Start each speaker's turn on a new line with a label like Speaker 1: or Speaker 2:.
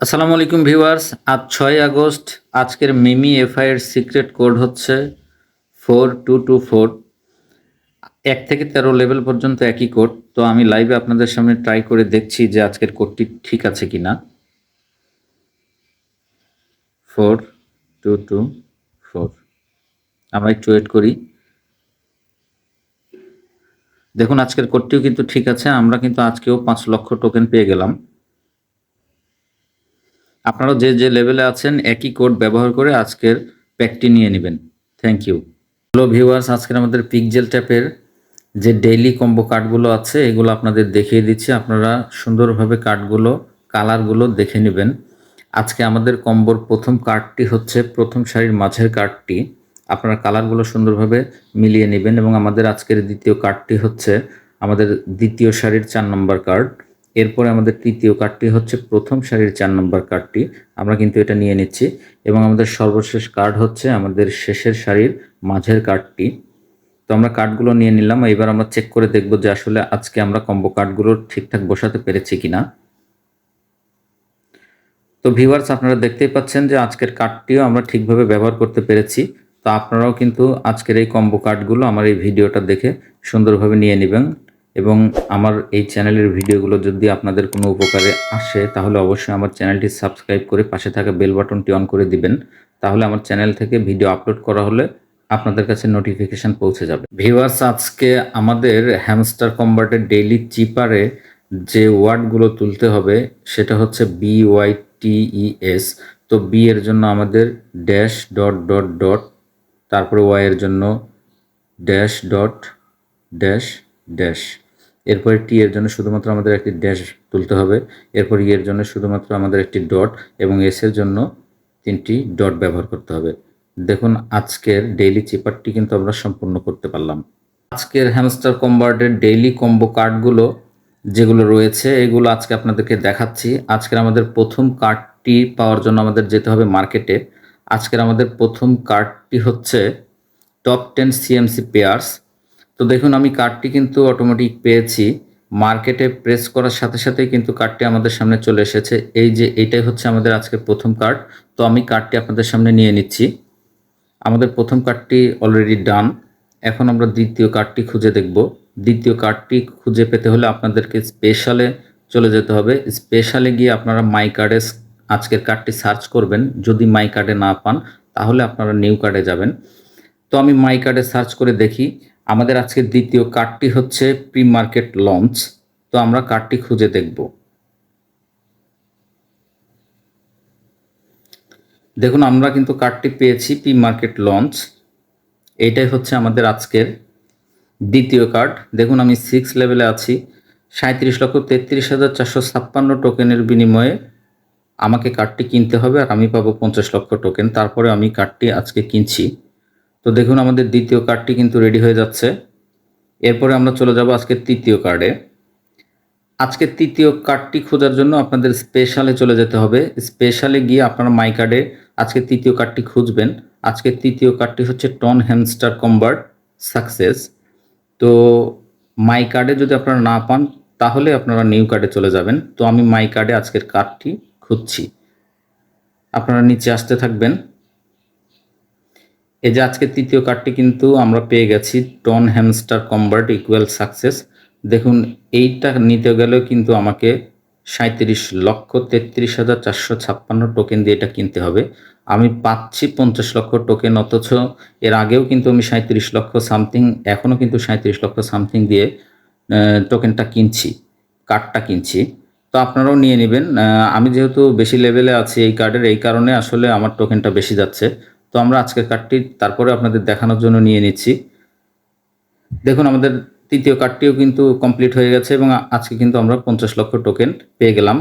Speaker 1: আসসালামু আলাইকুম ভিউয়ার্স। আজ 6 আগস্ট। আজকের মিমি এফআই এর সিক্রেট কোড হচ্ছে 4224। 1 থেকে 13 লেভেল পর্যন্ত একই কোড। তো আমি লাইভে আপনাদের সামনে ট্রাই করে দেখছি যে আজকের কোডটি ঠিক আছে কিনা। 4224। আমরা একটু ওয়েট করি। দেখুন আজকের কোডটিও কিন্তু ঠিক আছে। আমরা কিন্তু আজকেও 5 লক্ষ টোকেন পেয়ে গেলাম। আপনারা যে যে লেভেলে আছেন একই কোড ব্যবহার করে আজকের প্যাকটি নিয়ে নেবেন। Thank you. হ্যালো ভিউয়ার্স, আজকের আমাদের পিকজেল ট্যাপের যে ডেইলি কম্বো কার্ডগুলো আছে এগুলো আপনাদের দেখিয়ে দিচ্ছি। আপনারা সুন্দরভাবে কার্ডগুলো কালারগুলো দেখে নেবেন। আজকে আমাদের কম্বোর প্রথম কার্ডটি হচ্ছে প্রথম সারির মাঝের কার্ডটি। আপনারা কালারগুলো সুন্দরভাবে মিলিয়ে নেবেন। এবং আমাদের আজকের দ্বিতীয় কার্ডটি হচ্ছে আমাদের দ্বিতীয় সারির 4 নম্বর কার্ড। এরপরে আমাদের তৃতীয় কার্ডটি হচ্ছে প্রথম সারির 4 নম্বর কার্ডটি। আমরা কিন্তু এটা নিয়ে নিচ্ছি। এবং আমাদের সর্বশেষ কার্ড হচ্ছে আমাদের শেষের সারির মাঝের কার্ডটি। তো আমরা কার্ডগুলো নিয়ে নিলাম। এবার আমরা চেক করে দেখব যে আসলে আজকে আমরা কম্বো কার্ডগুলো ঠিকঠাক বসাতে পেরেছি কিনা। তো ভিউয়ার্স, আপনারা দেখতেই পাচ্ছেন যে আজকের কার্ডটিও আমরা ঠিকভাবে ব্যবহার করতে পেরেছি। তো আপনারাও কিন্তু আজকের এই কম্বো কার্ডগুলো আমার এই ভিডিওটা দেখে সুন্দরভাবে নিয়ে নেবেন। এবং আমার এই চ্যানেলের ভিডিওগুলো যদি আপনাদের কোনো উপকারে আসে তাহলে অবশ্যই আমার চ্যানেলটি সাবস্ক্রাইব করে পাশে থাকা বেল বাটনটি অন করে দিবেন। তাহলে আমার চ্যানেল থেকে ভিডিও আপলোড করা হলে আপনাদের কাছে নোটিফিকেশান পৌঁছে যাবে। ভিউয়ার্স, আজকে আমাদের হ্যামস্টার কম্বাটের ডেইলি চিপারে যে ওয়ার্ডগুলো তুলতে হবে সেটা হচ্ছে BYTES। তো বি এর জন্য আমাদের ড্যাশ ডট ডট ডট, তারপরে ওয়াই এর জন্য ড্যাশ ডট ড্যাশ ড্যাশ, এরপরে টি এর জন্য শুধুমাত্র আমাদের একটি ড্যাশ তুলতে হবে। এরপর ই এর জন্য শুধুমাত্র আমাদের একটি ডট এবং এস এর জন্য 3টি ডট ব্যবহার করতে হবে। দেখুন আজকের ডেইলি চিপারটি কিন্তু আমরা সম্পূর্ণ করতে পারলাম। আজকের হ্যামস্টার কম্বার্টের ডেইলি কম্বো কার্ডগুলো যেগুলো রয়েছে এগুলো আজকে আপনাদেরকে দেখাচ্ছি। আজকের আমাদের প্রথম কার্ডটি পাওয়ার জন্য আমাদের যেতে হবে মার্কেটে। আজকের আমাদের প্রথম কার্ডটি হচ্ছে টপ 10 CMC পেয়ার্স। তো দেখুন আমি কার্ডটি কিন্তু অটোমেটিক পেয়েছি। মার্কেটে প্রেস করার সাথে সাথেই কিন্তু কার্ডটি আমাদের সামনে চলে এসেছে। এই যে এইটাই হচ্ছে আমাদের আজকের প্রথম কার্ড। তো আমি কার্ডটি আপনাদের সামনে নিয়ে নিচ্ছি। আমাদের প্রথম কার্ডটি অলরেডি ডান। এখন আমরা দ্বিতীয় কার্ডটি খুঁজে দেখব। দ্বিতীয় কার্ডটি খুঁজে পেতে হলে আপনাদেরকে স্পেশালে চলে যেতে হবে। স্পেশালে গিয়ে আপনারা মাই কার্ডে আজকের কার্ডটি সার্চ করবেন। যদি মাই কার্ডে না পান তাহলে আপনারা নিউ কার্ডে যাবেন। তো আমি মাই কার্ডে সার্চ করে দেখি। আমাদের আজকের দ্বিতীয় কার্ডটি হচ্ছে প্রি মার্কেট লঞ্চ। তো আমরা কার্ডটি খুঁজে দেখব। দেখুন আমরা কিন্তু কার্ডটি পেয়েছি প্রি মার্কেট লঞ্চ। এইটাই হচ্ছে আমাদের আজকের দ্বিতীয় কার্ড। দেখুন আমি 6 লেভেলে আছি। 37,33,456 টোকেনের বিনিময়ে আমাকে কার্ডটি কিনতে হবে আর আমি পাবো 50 লক্ষ টোকেন। তারপরে আমি কার্ডটি আজকে কিনছি। তো দেখুন আমাদের দ্বিতীয় কার্ডটি কিন্তু রেডি হয়ে যাচ্ছে। এরপরে আমরা চলে যাব আজকের তৃতীয় কার্ডে। আজকের তৃতীয় কার্ডটি খোঁজার জন্য আপনাদের স্পেশালে চলে যেতে হবে। স্পেশালে গিয়ে আপনারা মাই কার্ডে আজকের তৃতীয় কার্ডটি খুঁজবেন। আজকের তৃতীয় কার্ডটি হচ্ছে টন হ্যামস্টার কম্বার্ট সাকসেস। তো মাই কার্ডে যদি আপনারা না পান তাহলে আপনারা নিউ কার্ডে চলে যাবেন। তো আমি মাই কার্ডে আজকের কার্ডটি খুঁজছি। আপনারা নিচে আসতে থাকবেন। এই যে আজকের তৃতীয় কার্ডটি কিন্তু আমরা পেয়ে গেছি, ton hamster convert equal success. দেখুন এইটা নিতে গেলেও কিন্তু আমাকে 37,33,456 টোকেন দিয়ে এটা কিনতে হবে। আমি পাচ্ছি 50 লক্ষ টোকেন, অথচ এর আগেও কিন্তু আমি 37 লক্ষ সামথিং, এখনও কিন্তু 37 লক্ষ সামথিং দিয়ে টোকেনটা কিনছি, কার্ডটা কিনছি। তো আপনারাও নিয়ে নেবেন। আমি যেহেতু বেশি লেভেলে আছি এই কার্ডের, এই কারণে আসলে আমার টোকেনটা বেশি যাচ্ছে। তো আমরা আজকের কার্ডটি তারপরে আপনাদের দেখানোর জন্য নিয়ে নিচ্ছি। দেখুন আমাদের তৃতীয় কার্ডটিও কিন্তু কমপ্লিট হয়ে গেছে এবং আজকে কিন্তু আমরা 50 লক্ষ টোকেন পেয়ে গেলাম।